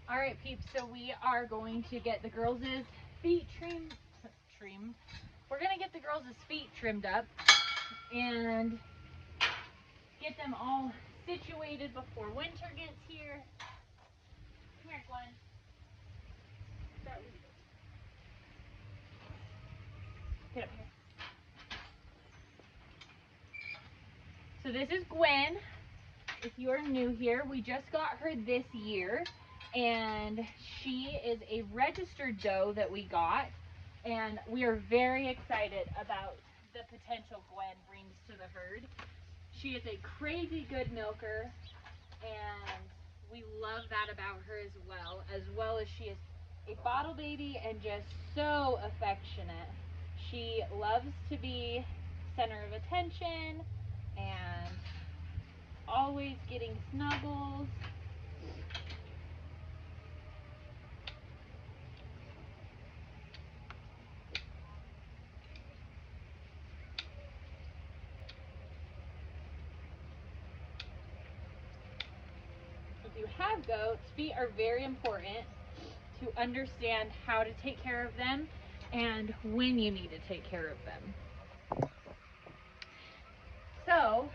All right, peeps, so we are going to get the girls' feet trimmed. We're going to get the girls' feet trimmed up and get them all situated before winter gets here. Come here, Gwen. Get up here. So this is Gwen. If you are new here, we just got her this year, and she is a registered doe that we got, and we are very excited about the potential Gwen brings to the herd. She is a crazy good milker, and we love that about her as well as she is a bottle baby and just so affectionate. She loves to be center of attention and always getting snuggles. If you have goats, feet are very important to understand how to take care of them and when you need to take care of them. So,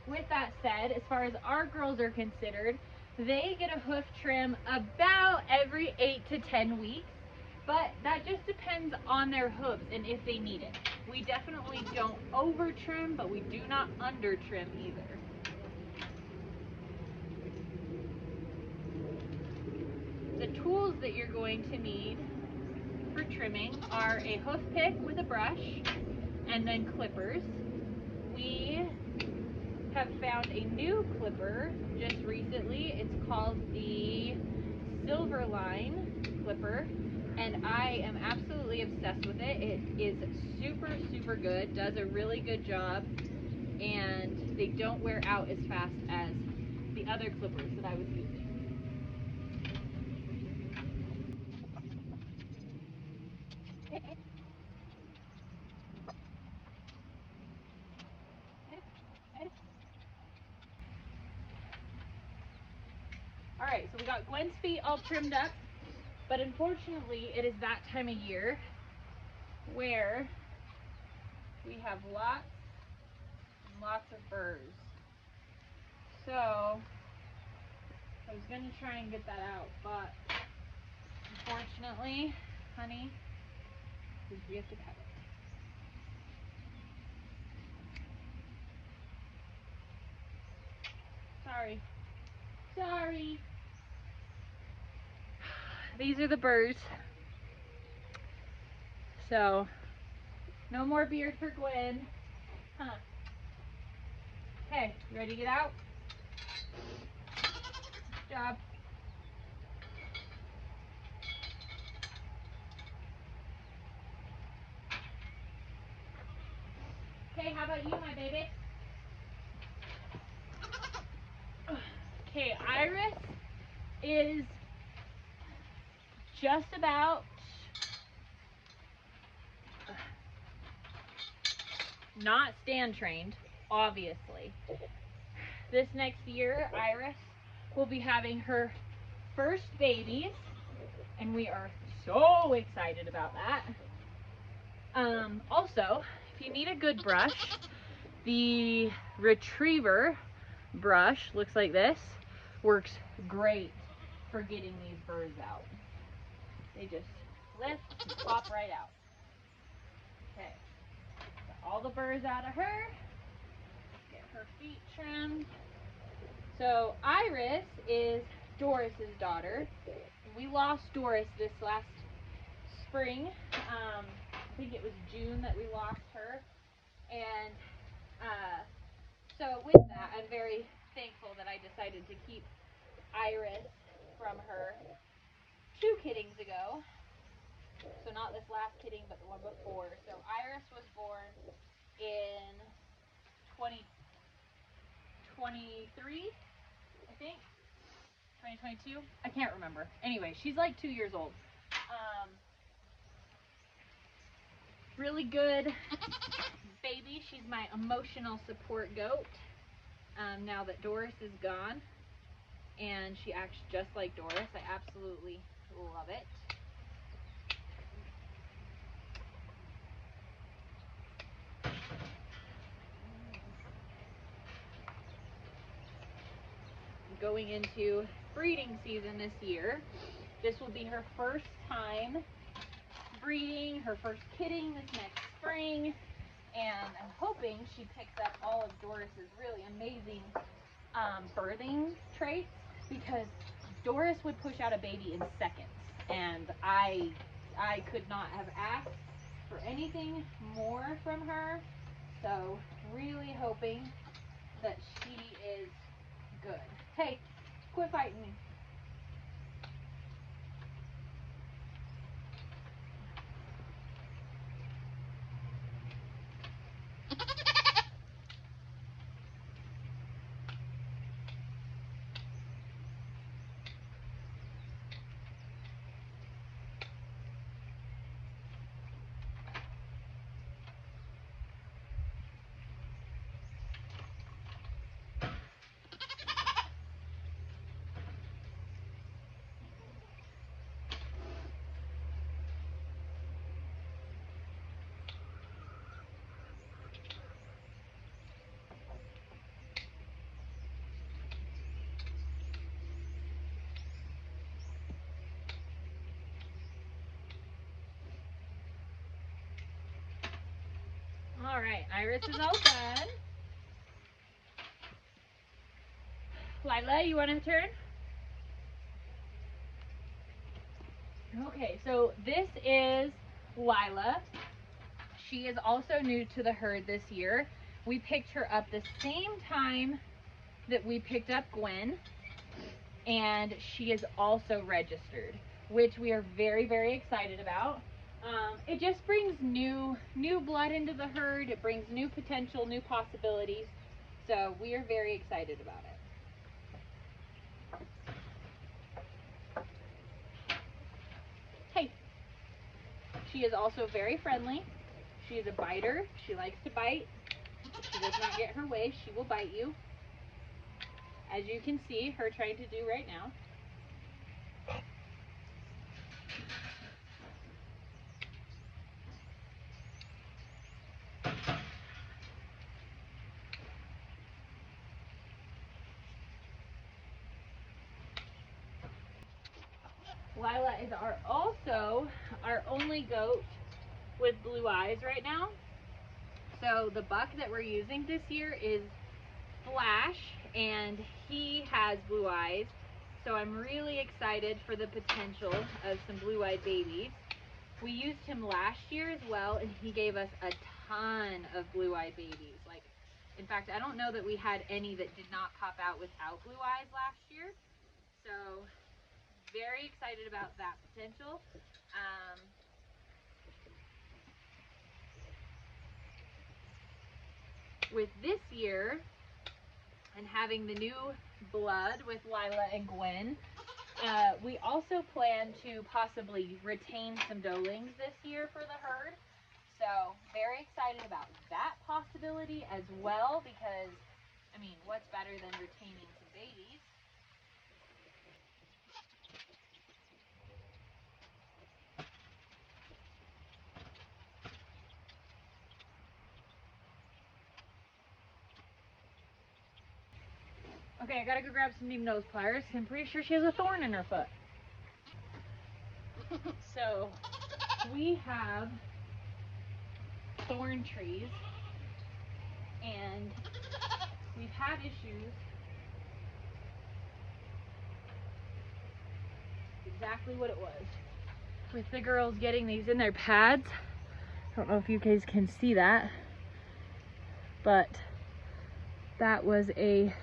with that said, as far as our girls are considered, they get a hoof trim about every 8 to 10 weeks, but that just depends on their hooves and if they need it. We definitely don't over trim, but we do not under trim either. The tools that you're going to need for trimming are a hoof pick with a brush and then clippers. We have found a new clipper just recently. It's called the Silver Line clipper, and I am absolutely obsessed with it. It is super good, does a really good job, and they don't wear out as fast as the other clippers that I was using. All right, so we got Gwen's feet all trimmed up, but unfortunately it is that time of year where we have lots and lots of burrs. So I was gonna try and get that out, but unfortunately, honey, we have to cut it. Sorry. These are the burrs. So, no more beard for Gwen. Huh. Okay, you ready to get out? Good job. Okay, how about you, my baby? Okay, Iris is just about not stand trained, obviously. This next year, Iris will be having her first babies, and we are so excited about that. Also, if you need a good brush, the Retriever brush looks like this. Works great for getting these burrs out. They just lift and pop right out. Okay, got all the burrs out of her. Get her feet trimmed. So Iris is Doris's daughter. We lost Doris this last spring. I think it was June that we lost her. And so with that, I'm very thankful that I decided to keep Iris from her 2 kiddings ago. So not this last kidding, but the one before. So Iris was born in 2023, I think. 2022? I can't remember. Anyway, she's like 2 years old. Really good baby. She's my emotional support goat now that Doris is gone. And and she acts just like Doris. I absolutely love it. Going into breeding season this year, this will be her first time breeding, her first kidding this next spring, and I'm hoping she picks up all of Doris's really amazing birthing traits, because Doris would push out a baby in seconds, and I could not have asked for anything more from her. So really hoping that she is good. Hey, quit fighting me. All right, Iris is all done. Lila, you want to turn? Okay, so this is Lila. She is also new to the herd this year. We picked her up the same time that we picked up Gwen, and she is also registered, which we are very, very excited about. It just brings new blood into the herd. It brings new potential, new possibilities. So we are very excited about it. Hey, she is also very friendly. She is a biter. She likes to bite. If she does not get her way, she will bite you. As you can see her trying to do right now. Lila is also our only goat with blue eyes right now. So the buck that we're using this year is Flash, and he has blue eyes. So I'm really excited for the potential of some blue-eyed babies. We used him last year as well, and he gave us a ton of blue-eyed babies. Like, in fact, I don't know that we had any that did not pop out without blue eyes last year. So very excited about that potential. With this year and having the new blood with Lila and Gwen, we also plan to possibly retain some doelings this year for the herd. So very excited about that possibility as well, because, I mean, what's better than retaining some babies? Okay, I gotta go grab some new nose pliers. I'm pretty sure she has a thorn in her foot. So we have thorn trees, and we've had issues. Exactly what it was. With the girls getting these in their pads. I don't know if you guys can see that, but that was a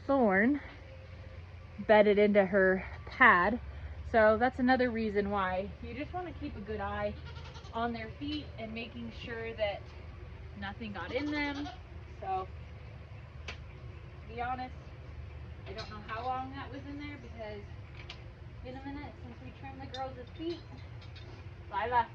thorn bedded into her pad. So that's another reason why you just want to keep a good eye on their feet and making sure that nothing got in them. So to be honest, I don't know how long that was in there, because it's been a minute since we trimmed the girls' feet. Lila.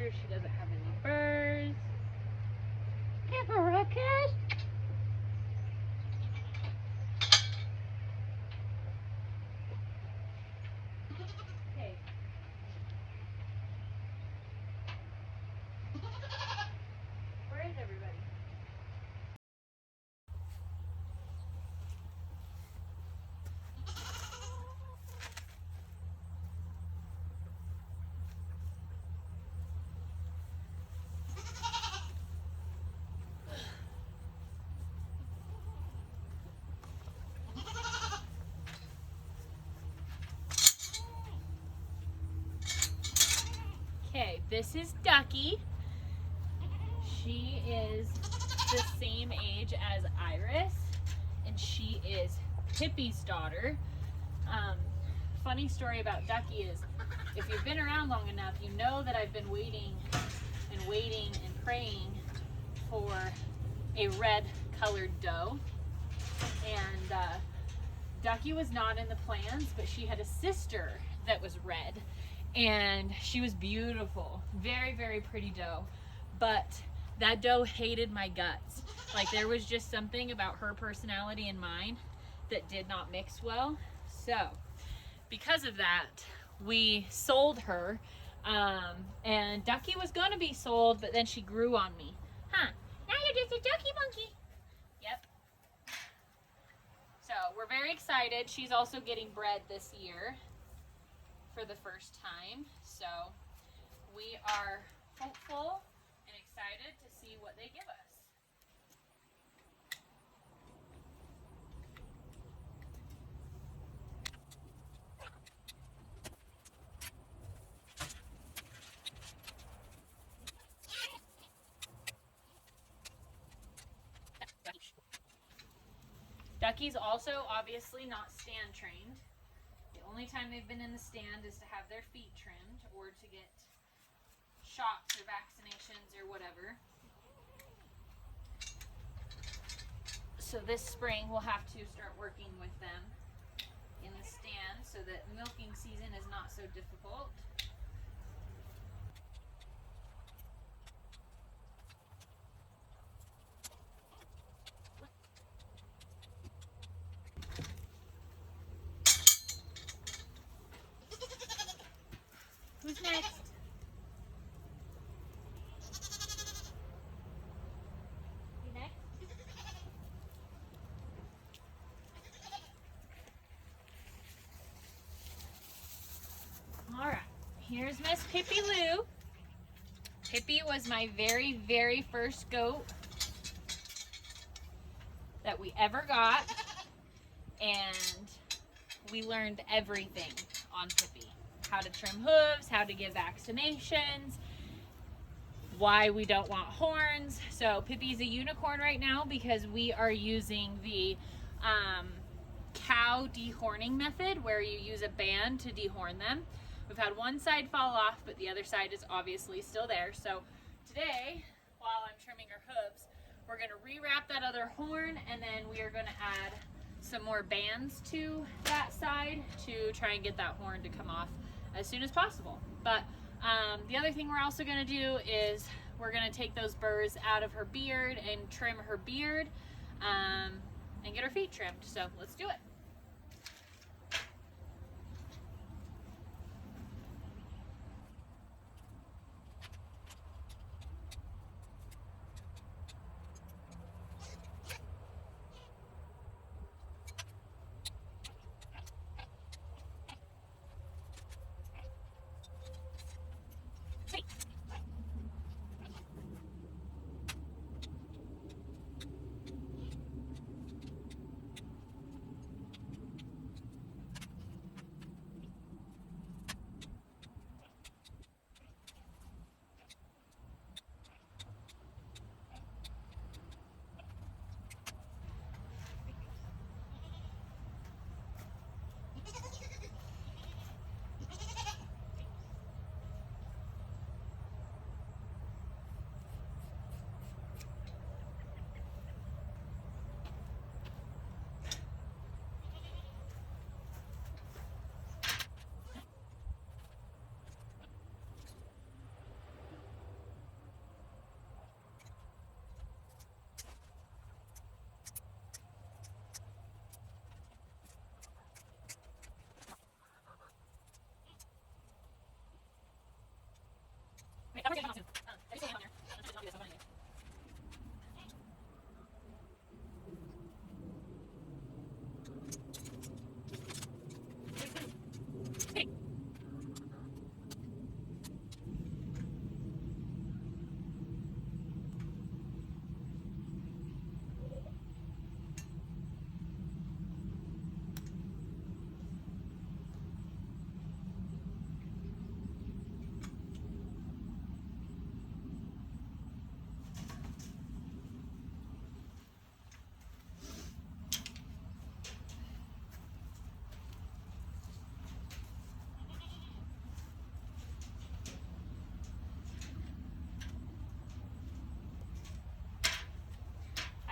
sure she doesn't have any burrs. Pepperuckus. Okay. Where is everybody? Okay, this is Ducky. She is the same age as Iris, and she is Pippi's daughter. Funny story about Ducky is, if you've been around long enough, you know that I've been waiting and praying for a red colored doe. And Ducky was not in the plans, but she had a sister that was red. And she was beautiful, very, very pretty doe. But that doe hated my guts. Like, there was just something about her personality and mine that did not mix well. So, because of that, we sold her. And Ducky was gonna be sold, but then she grew on me. Huh, now you're just a Ducky monkey. Yep. So, we're very excited. She's also getting bred this year for the first time. So we are hopeful and excited to see what they give us. Ducky's also obviously not stand trained. The only time they've been in the stand is to have their feet trimmed or to get shots or vaccinations or whatever. So this spring we'll have to start working with them in the stand so that milking season is not so difficult. Who's next? You next? All right, here's Miss Pippi Lou. Pippi was my very, very first goat that we ever got, and we learned everything on Pippi. How to trim hooves, how to give vaccinations, why we don't want horns. So Pippi's a unicorn right now because we are using the cow dehorning method, where you use a band to dehorn them. We've had one side fall off, but the other side is obviously still there. So today, while I'm trimming her hooves, we're gonna rewrap that other horn, and then we are gonna add some more bands to that side to try and get that horn to come off as soon as possible. But the other thing we're also gonna do is we're gonna take those burrs out of her beard and trim her beard and get her feet trimmed. So let's do it.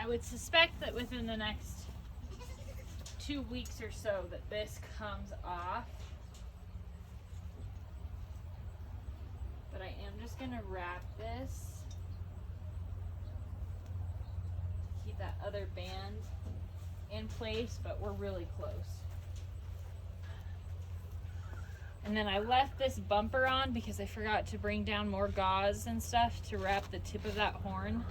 I would suspect that within the next 2 weeks or so that this comes off. But I am just gonna wrap this. Keep that other band in place, but we're really close. And then I left this bumper on because I forgot to bring down more gauze and stuff to wrap the tip of that horn.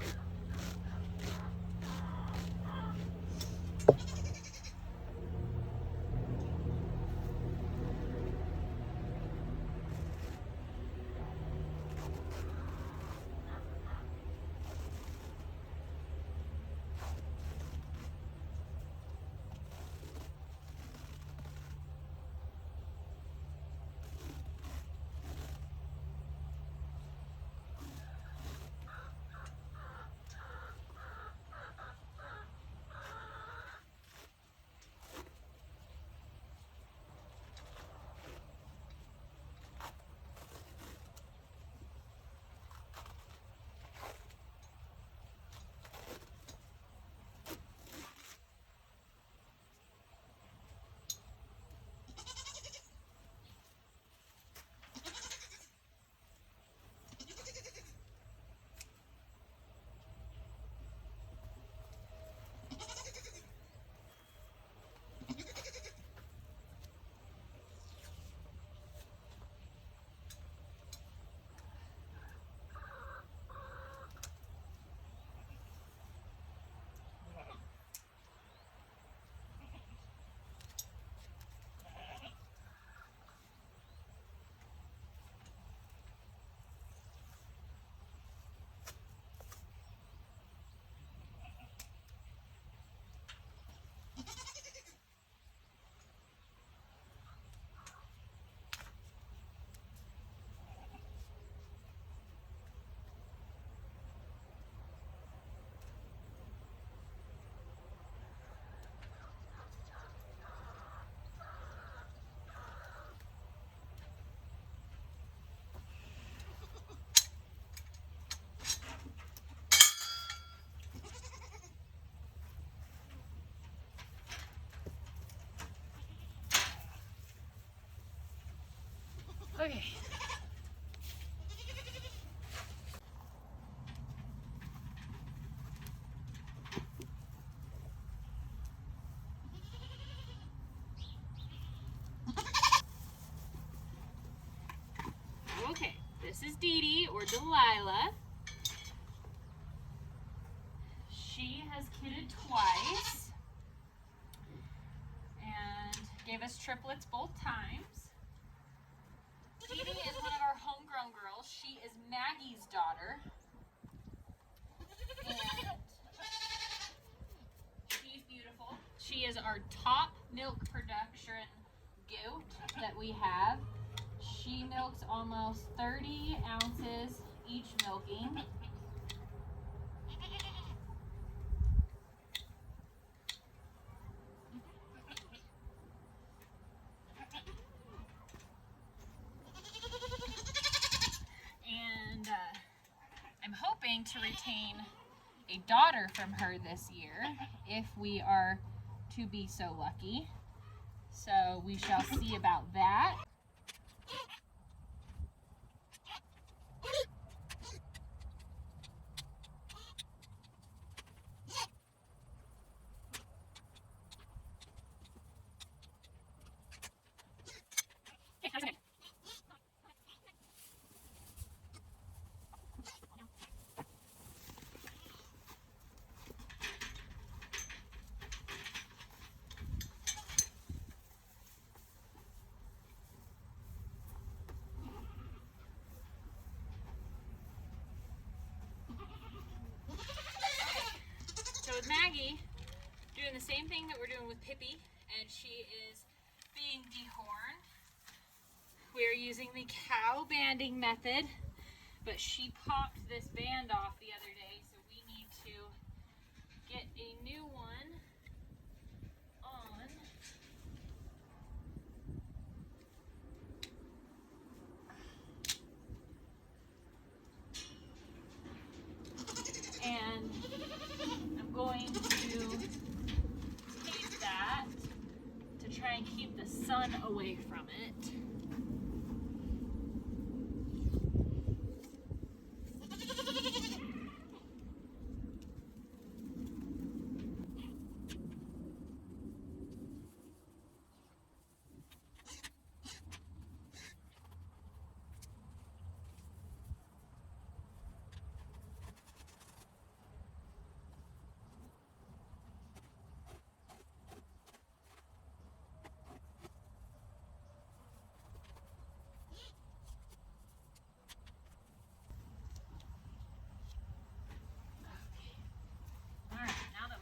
Okay. Okay, this is Dee Dee, or Delilah. She has kidded twice and gave us triplets both times. Dee Dee is one of our homegrown girls. She is Maggie's daughter. And she's beautiful. She is our top milk production goat that we have. She milks almost 30 ounces each milking. And I'm hoping to retain a daughter from her this year if we are to be so lucky. So we shall see about that. So with Maggie, doing the same thing that we're doing with Pippi, and she is being dehorned. We are using the cow banding method, but she popped this band off the other day, so we need to get a new one on. And I'm going away from it.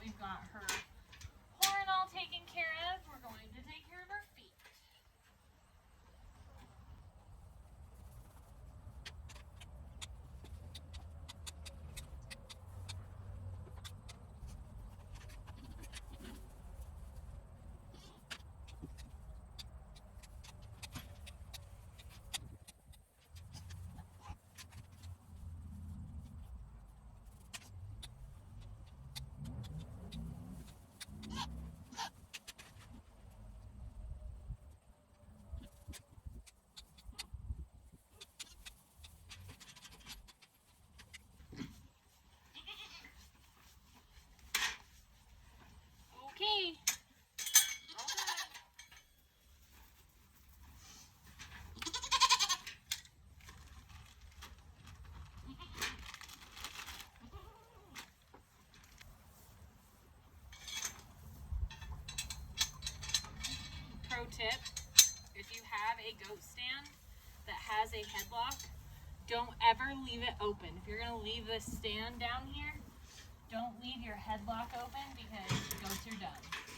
We've got her horn all taken care of. We're going to take care of her feet. Okay. Pro tip, if you have a goat stand that has a headlock, don't ever leave it open. If you're going to leave this stand down here, don't leave your headlock open because goats are done.